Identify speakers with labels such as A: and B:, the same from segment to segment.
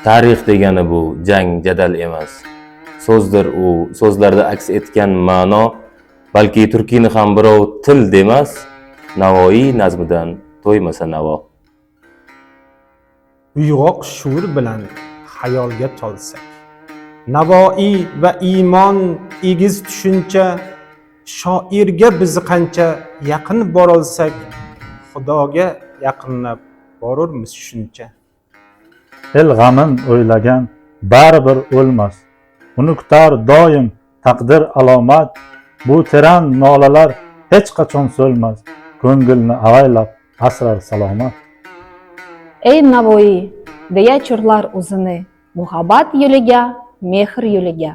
A: Tarix degani bu jang jadal emas. So'zdir u, so'zlarda aks etgan ma'no, balki turkini ham birov til demas, Navoiy nazmidan to'ymasa navo.
B: Uyg'oq shuur bilan xayolga tolsak, Navoiy va iymon egiz tushuncha, shoirga biz qancha yaqin borolsak, Xudoga yaqinlab borurmiz shuncha.
C: El g'amin o'ylagan baribir o'lmas, uni kutar doim taqdir alomat. Bu teran nolalar hech qachon so'lmas, ko'ngilni avaylab asrar salomat.
D: Ey Navoiy, deya churlar o'zini, muhabbat yo'liga, mehr yo'liga.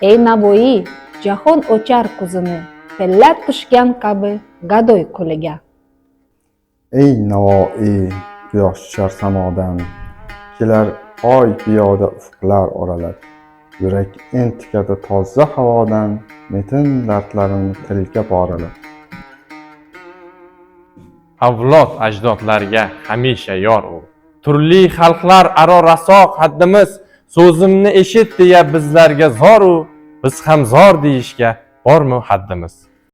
D: Ey Navoiy, jahon ochar ko'zini, pellat tushgan kabi gadoy qo'liga.
E: Ey Navoiy, quyosh tushar samodan, kelar oy piyoda ufqlar oralab. Yurak entikadi toza havodan, metin dardlarini tilga boralab.
F: Avlod ajdodlarga hamisha yor u. Turli xalqlar aro rasoq haddimiz, so'zimni eshit deya bizlarga zor u. Biz ham zor deyishga bormi haddimiz?